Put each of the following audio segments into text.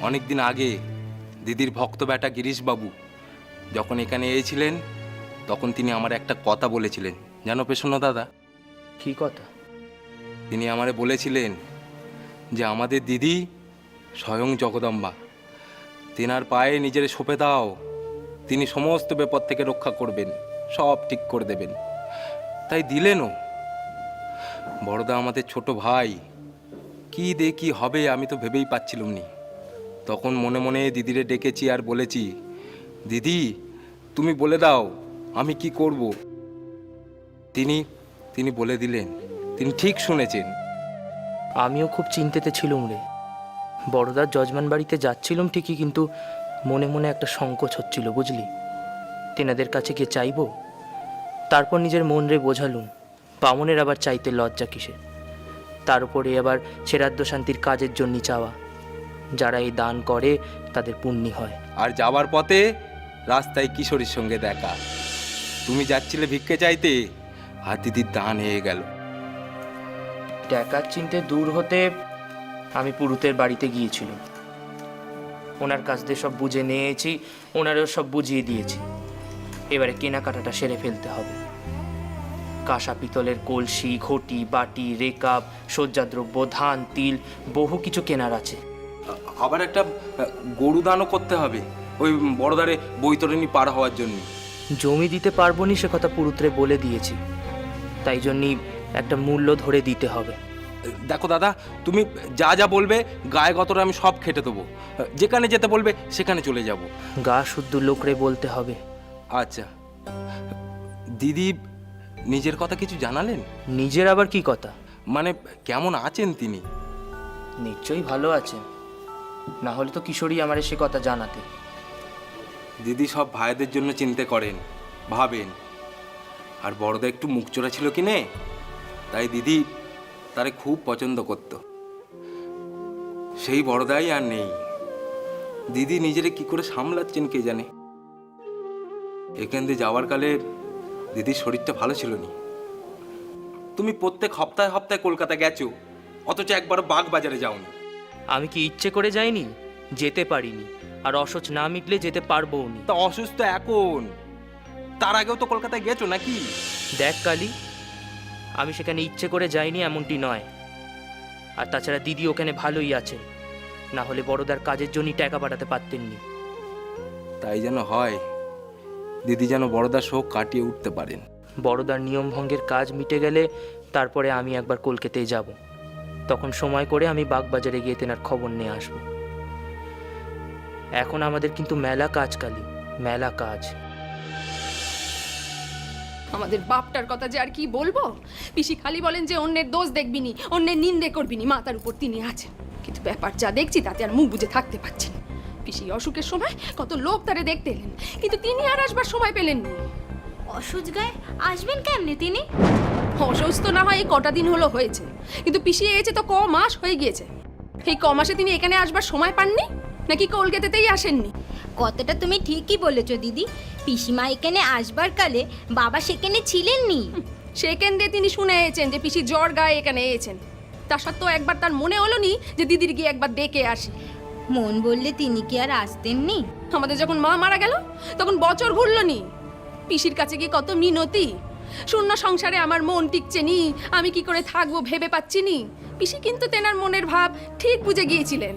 অনেক দিন আগে দিদির ভক্ত বেটা গিরিশবাবু যখন এখানে এসেছিলেন, তখন তিনি আমার একটা কথা বলেছিলেন, জানো পেছন্ন দাদা? কি কথা? তিনি আমারে বলেছিলেন যে আমাদের দিদি স্বয়ং জগদম্বা, তেনার পায়ে নিজের সঁপে দাও, তিনি সমস্ত বিপদ থেকে রক্ষা করবেন, সব ঠিক করে দেবেন। তাই দিলেনও। বড়দা আমাদের ছোট ভাই, কি দে কি হবে আমি তো ভেবেই পাচ্ছিলাম নি। তখন মনে মনে দিদিরে ডেকেছি আর বলেছি, দিদি তুমি বলে দাও আমি কি করব। তিনি তিনি বলে দিলেন, তিনি ঠিক শুনেছেন। আমিও খুব চিন্তিতে ছিলুম রে। বড়দার যজমান বাড়িতে যাচ্ছিলাম ঠিকই, কিন্তু মনে মনে একটা সংকোচ হচ্ছিল, বুঝলি। তেনাদের কাছে গিয়ে চাইবো, তারপর নিজের মন রে বোঝালুম বামনের আবার চাইতে লজ্জা কিসে। তার উপরে আবার ছেড়াদ্য শান্তির কাজের জন্য চাওয়া, যারা এই দান করে তাদের পুণ্যি হয়। আর যাবার পথে রাস্তায় কিশোরীর সঙ্গে দেখা, তুমি যাচ্ছিলে ভিক্ষে চাইতে, আর দিদির দান হয়ে গেল। টাকার চিন্তে দূর হতে আমি পুরুতের বাড়িতে গিয়েছিলাম। ওনার কাছ দিয়ে সব বুঝে নিয়েছি, ওনারও সব বুঝিয়ে দিয়েছি। এবারে কেনাকাটাটা সেরে ফেলতে হবে। কাঁসা পিতলের কলসি, ঘটি, বাটি, রেকাব, সজ্জাদ্রব্য, ধান, তিল, বহু কিছু কেনার আছে। আবার একটা গরু দানও করতে হবে, ওই বড়দারে বৈতরণী পার হওয়ার জন্য। জমি দিতে পারবো নি সে কথা পুরুত্রে বলে দিয়েছি, তাই জন্যই একটা মূল্য ধরে দিতে হবে। দেখো দাদা, তুমি যা যা বলবে গায়ে গতরে আমি সব খেটে দেবো, যেখানে যেতে বলবে সেখানে চলে যাব। গা শুদ্ধ লোকরে বলতে হবে। আচ্ছা, দিদি নিজের কথা কিছু জানালেন? নিজের আবার কি কথা? মানে কেমন আছেন তিনি? নিশ্চয়ই ভালো আছেন, না হলে তো কিশোরী আমারে সে কথা জানাতে। দিদি সব ভাইদের জন্য চিন্তা করেন, ভাবেন। আর বড়দা একটু মুখ চোরা ছিল কি নে, তাই দিদি তারে খুব পছন্দ করত। সেই বড়দাই আর নেই। দিদি নিজেরে কি করে সামলাচ্ছেন কে জানে। এখান দিয়ে যাওয়ার কালে দিদির শরীরটা ভালো ছিল নি। তুমি প্রত্যেক সপ্তাহে সপ্তাহে কলকাতা গেছো, অথচ একবার বাগ বাজারে যাওনি। আমি কি ইচ্ছে করে যাইনি? যেতে পারিনি, আর অসুচ না মিটলে যেতে পারবো নি। তা অসুস্থ এখন, তার আগেও তো কলকাতায় গেছো নাকি? দেখ কালী, আমি সেখানে ইচ্ছে করে যাইনি এমনটি নয়। আর তাছাড়া দিদি ওখানে ভালোই আছে, না হলে বড়দার কাজের জন্যই টাকা পাঠাতে পারতেননি। তাই যেন হয়, দিদি যেন বড়দার শোক কাটিয়ে উঠতে পারেন। বড়দার নিয়ম ভঙ্গের কাজ মিটে গেলে তারপরে আমি একবার কলকাতায় যাব। তখন সময় করে আমি বাগবাজারে গিয়ে তেনার খবর নিয়ে আসব। এখন আমাদের কিন্তু মেলা কাজ কালী, মেলা কাজ। আমাদের বাপটার কথা যে আর কি বলবো। পিসি খালি বলেন যে অন্যের দোষ দেখবি নি, অন্যের নিন্দে করবি নি, মাথার উপর তিনি আছেন। কিন্তু ব্যাপার যা দেখছি তাতে আর মুখ বুঝে থাকতে পারছি না। পিসি অসুখের সময় কত লোক তারে দেখতে এলেন, কিন্তু তিনি আর আসবার সময় পেলেননি। অসুচ গায়ে আসবেন কেমনে তিনি? অসুস্থ না হয় এই কটা দিন হলো হয়েছে, কিন্তু পিসি এসেছে তো ক মাস হয়ে গিয়েছে। এই ক মাসে তিনি এখানে আসবার সময় পাননি, নাকি কলকাতাতেই আসেননি? কথাটা তুমি ঠিকই বলেছো দিদি। পিসিমা এখানে আসবার কালে বাবা সেখানে ছিলেননি। সেখান দিয়ে তিনি শুনে এসেছেন যে পিসি জ্বর গায়ে এখানে এসেছেন। তা সত্ত্বেও একবার তার মনে হলো নি যে দিদির গিয়ে একবার দেখে আসি। মন বললে তিনি কি আর আসতেননি? আমাদের যখন মা মারা গেল তখন বছর ঘুরলো নি। পিসির কাছে গিয়ে কত মিনতি, শূন্য সংসারে আমার মন টিকছে নি, আমি কি করে থাকবো ভেবে পাচ্ছি নি। পিসি কিন্তু তেনার মনের ভাব ঠিক বুঝে গিয়েছিলেন।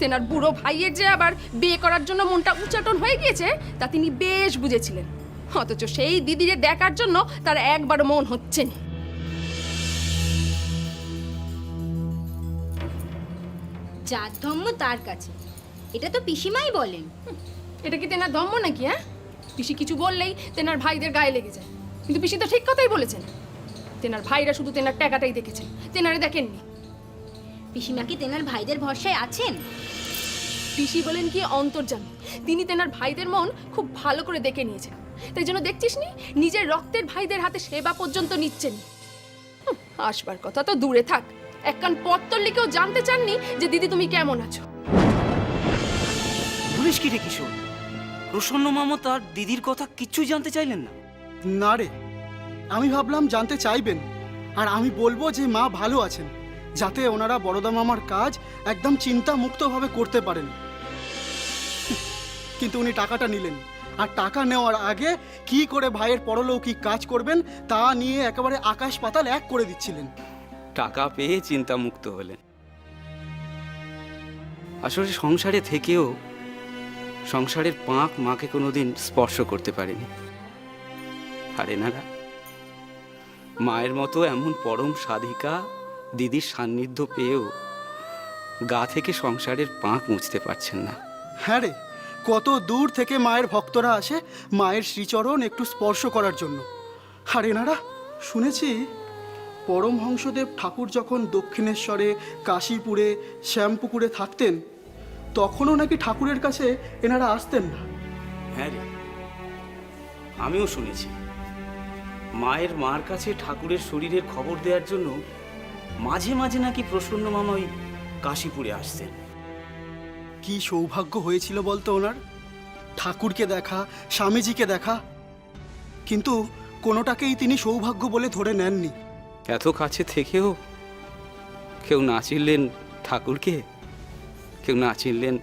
তেনার বুড়ো ভাইয়ের যে আবার বিয়ে করার জন্য মনটা উচ্চাটন হয়ে গিয়েছে তা তিনি বেশ বুঝেছিলেন। অথচ সেই দিদিরে দেখার জন্য তার একবারও মন হচ্ছে না। যার ধর্ম তার কাছে, এটা তো পিসিমাই বলেন। এটা কি তেনার ধর্ম নাকি? হ্যাঁ, পিসি কিছু বললেই তেনার ভাইদের গায়ে লেগে যায়। কিন্তু পিসি তো ঠিক কথাই বলেছেন। তেনার ভাইরা শুধু তেনার টাকাটাই দেখেছেন, তেনারে দেখেননি। পিসিমা কি তেনার ভাইদের ভরসায় আছেন? পিসি বলেন কি অন্তর্যামী, তিনি তেনার ভাইদের মন খুব ভালো করে দেখে নিয়েছেন। তাই জন্য দেখছিস নি, নিজের রক্তের ভাইদের হাতে সেবা পর্যন্ত নিচ্ছেন। আসবার কথা তো দূরে থাক, এক কান পত্তর লিখেও জানতে চাননি যে দিদি তুমি কেমন আছো। পুলিশ কি রে কিশোর? প্রসন্ন মামা তার দিদির কথা কিচ্ছুই জানতে চাইলেন না? না রে, আমি ভাবলাম জানতে চাইবেন, আর আমি বলবো যে মা ভালো আছেন, যাতে ওনারা বড়দা মামার কাজ একদম চিন্তা মুক্তভাবে করতে পারেন। কিন্তু উনি টাকাটা নিলেন, আর টাকা নেওয়ার আগে কি করে ভাইয়ের পরলৌকিক কাজ করবেন তা নিয়ে একেবারে আকাশ পাতাল এক করে দিচ্ছিলেন। টাকা পেয়ে চিন্তামুক্ত হলেন। আসলে সংসারে থেকেও সংসারের পাঁক মাকে কোনোদিন স্পর্শ করতে পারেনি। আর এনারা মায়ের মতো এমন পরম সাধিকা দিদির সান্নিধ্য পেয়েও গা থেকে সংসারের পাঁক মুছতে পারছেন না। হ্যাঁ রে, কত দূর থেকে মায়ের ভক্তরা আসে মায়ের শ্রীচরণ একটু স্পর্শ করার জন্য। আর এনারা শুনেছি পরমহংসদেব ঠাকুর যখন দক্ষিণেশ্বরে, কাশীপুরে, শ্যামপুকুরে থাকতেন তখনও নাকি ঠাকুরের কাছে এনারা আসতেন না। হ্যাঁ রে, আমিও শুনেছি মায়ের মার কাছে ঠাকুরের শরীরের খবর দেওয়ার জন্য মাঝে মাঝে নাকি প্রসন্ন মামা ওই কাশীপুরে আসতেন। কি সৌভাগ্য হয়েছিল বলতো ওনার, ঠাকুরকে দেখা, স্বামীজিকে দেখা, কিন্তু কোনোটাকেই তিনি সৌভাগ্য বলে ধরে নেননি। এত কাছে থেকেও কেউ না চিনলেন ঠাকুরকে, কেউ না চিনলেন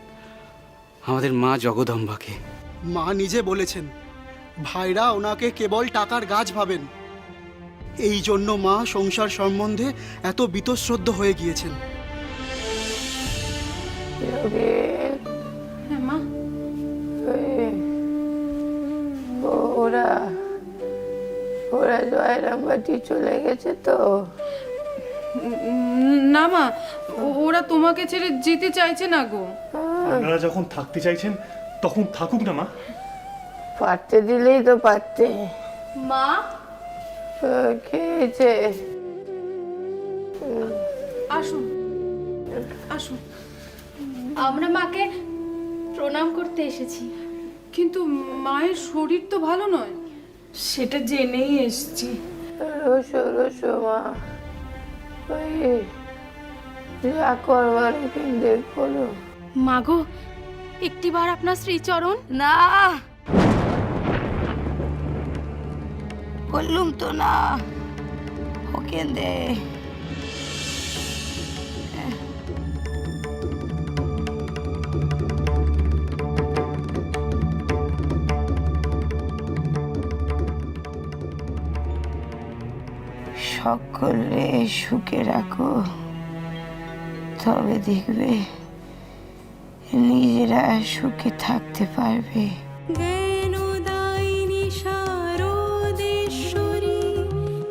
আমাদের মা জগদম্বাকে। মা নিজে বলেছেন ভাইরা ওনাকে কেবল টাকার গাছ ভাবেন, এই জন্য মা সংসার সম্বন্ধে এত বীতশ্রদ্ধ হয়ে গিয়েছেন। হ্যাঁ মা, ওরা জয়রামবাটি চলে গেছে তো? না মা, ওরা তোমাকে ছেড়ে যেতে চাইছে না গো। আপনারা যখন থাকতে চাইছেন তখন থাকুক না মা। পারতে দিলেই তো পারতে। মা, খেয়েছে? আসুন আসুন, আমরা মাকে প্রণাম করতে এসেছি। কিন্তু মায়ের শরীর তো ভালো নয়। সেটা জেনেই এসেছি। রসো রসো মা, ওই যা করবার দেখো। মাগো, একটিবার আপনার শ্রীচরণ। না, বললুম তো না, ওকে দে। সকলে সুখে রাখো, তবে দেখবে নিজেরা সুখে থাকতে পারবে। জ্ঞানদায়িনী শারদেশ্বরী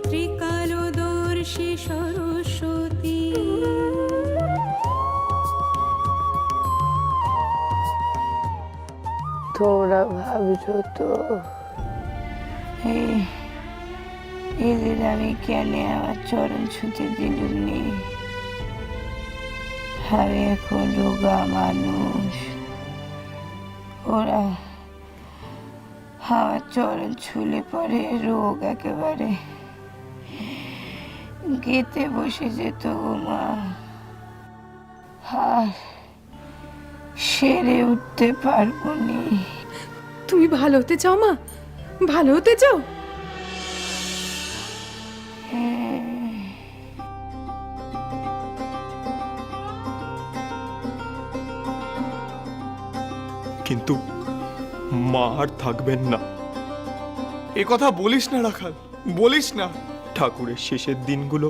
ত্রিকালদর্শী সরস্বতী। তোমরা ভাবছো তো এদের আমি কেন আমার চরণ ছুঁতে দিলুম নি? আমি এখন রোগা মানুষ, ওরা আমার চরণ ছুলে পরে রোগ একেবারে গেতে বসে যেত গো মা, আর সেরে উঠতে পারবো নি। তুমি ভালো হতে চাও মা? ভালো হতে চাও? কিন্তু মা আর থাকবেন না। এ কথা বলিস না রাখাল, বলিস না। ঠাকুরের শেষের দিনগুলো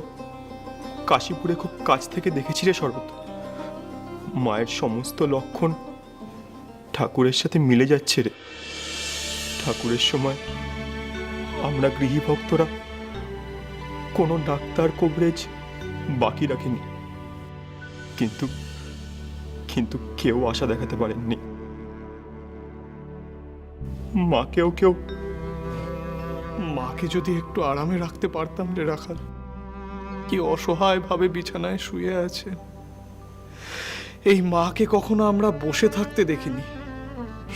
কাশীপুরে খুব কাছ থেকে দেখেছি রে শরৎ। মায়ের সমস্ত লক্ষণ ঠাকুরের সাথে মিলে যাচ্ছে রে। ঠাকুরের সময় আমরা গৃহী ভক্তরা কোনো ডাক্তার কভারেজ বাকি রাখিনি, কিন্তু কিন্তু কেউ আশা দেখাতে পারেননি। মাকে যদি একটু আরামে রাখতে পারতাম রে রাখাল। কি অসহায় ভাবে বিছানায় শুয়ে আছে। এই মাকে কখনো আমরা বসে থাকতে দেখিনি,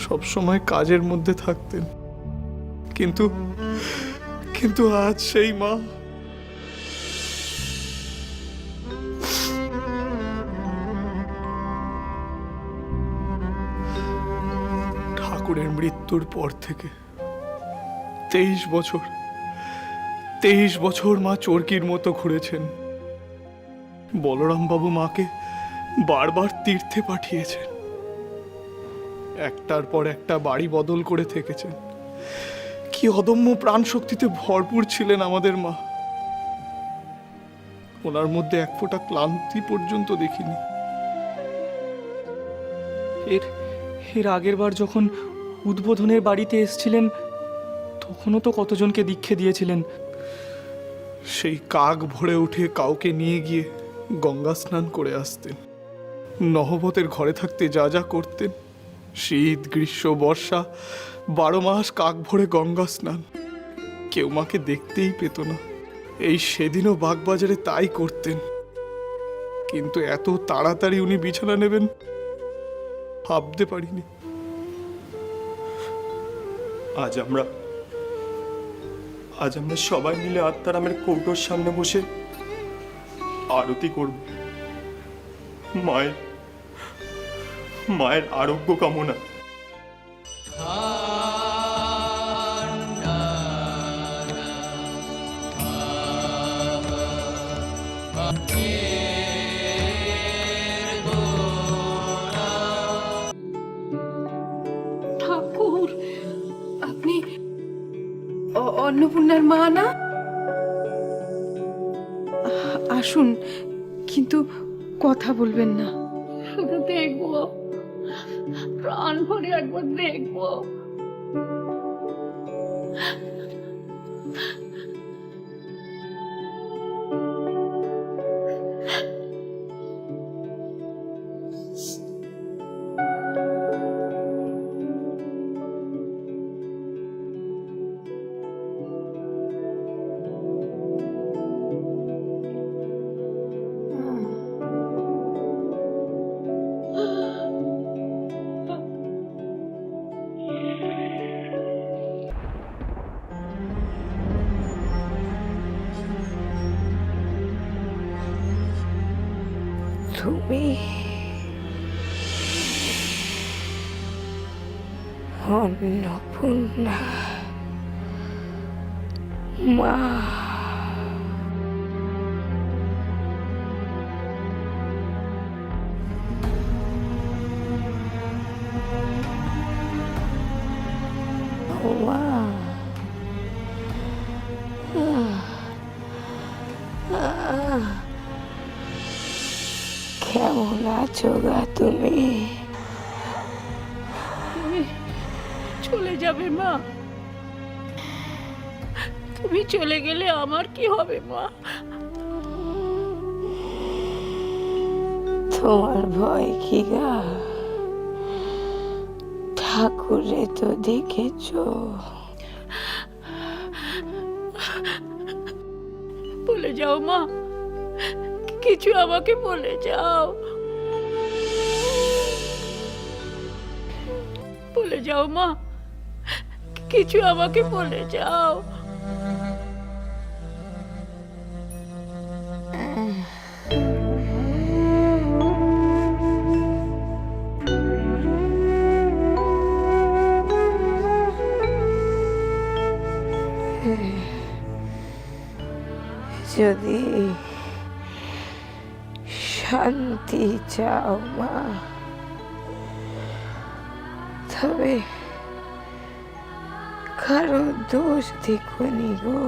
সব সময় কাজের মধ্যে থাকতেন। কিন্তু কিন্তু আজ সেই মা ঠাকুরের মৃত্যুর পর থেকে 23 বছর মা চরকির মতো ঘুরেছেন। বলরামবাবু মাকে বারবার তীর্থে পাঠিয়েছেন, একটার পর একটা বাড়ি বদল করে থেকেছেন। কি অদম্য প্রাণ শক্তিতে ভরপুর ছিলেন আমাদের মা। ওনার মধ্যে এক ফোঁটা ক্লান্তি পর্যন্ত দেখিনি। এর আগের বার যখন উদ্বোধনের বাড়িতে এসেছিলেন তখনও তো কতজনকে দীক্ষা দিয়েছিলেন। সেই কাক ভরে উঠে কাউকে নিয়ে গিয়ে গঙ্গা স্নান করে আসতেন। নহবতের ঘরে থাকতে যা যা করতেন, শীত গ্রীষ্ম বর্ষা 12 মাস কাক ভরে গঙ্গা স্নান। কেউ মাকে দেখতেই পেত না। এই সেদিনও বাগবাজারে তাই করতেন, কিন্তু এত তাড়াতাড়ি উনি বিছানা নেবেন ভাবতে পারিনি। আজ আমরা সবাই মিলে আত্মারামের কৌটোর সামনে বসে আরতি করব, মায়ের আরোগ্য কামনা। ঠাকুর, আপনি অন্নপূর্ণার মা না? আসুন, কিন্তু কথা বলবেন না। শুধু দেখবো, প্রাণ ভরে একবার দেখবো। তুমি অন্নপূর্ণা মা। মা, কেমন আছো গা তুমি? চলে যাবে মা? তুমি চলে গেলে আমার কি হবে মা? তোমার ভয় কি গা? ঠাকুরে তো দেখেছো। বলে যাও মা, কিছু আমাকে বলে যাও। বলে যাও মা, কিছু আমাকে বলে যাও। যদি শান্তি চাও মা, তবে কারো দোষ দেখনি গো,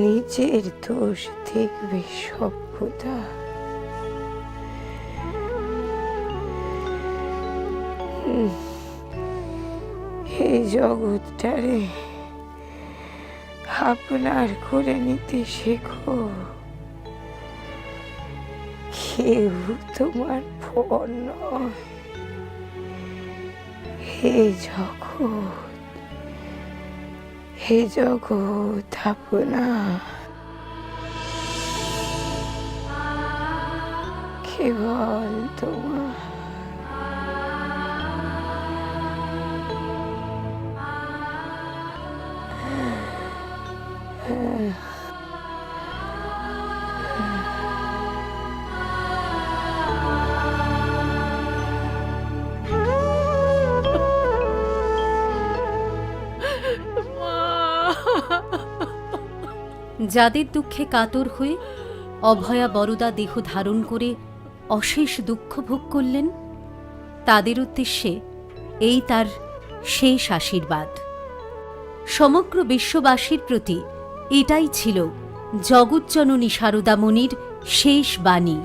নিজের দোষ দেখবে সভ্যতা। এই জগৎটারে আপনার করে নিতে শেখো। কেউ তোমার পর নয়। হে জগৎ আপনা। কেবল তোমার যাদের দুঃখে কাতর হয়ে অভয়া বরদা দেহ ধারণ করে অশেষ দুঃখ ভোগ করলেন, তাদের উদ্দেশ্যে এই তার শেষ আশীর্বাদ। সমগ্র বিশ্ববাসীর প্রতি এটাই ছিল জগজ্জননী সারদামণির শেষ বাণী।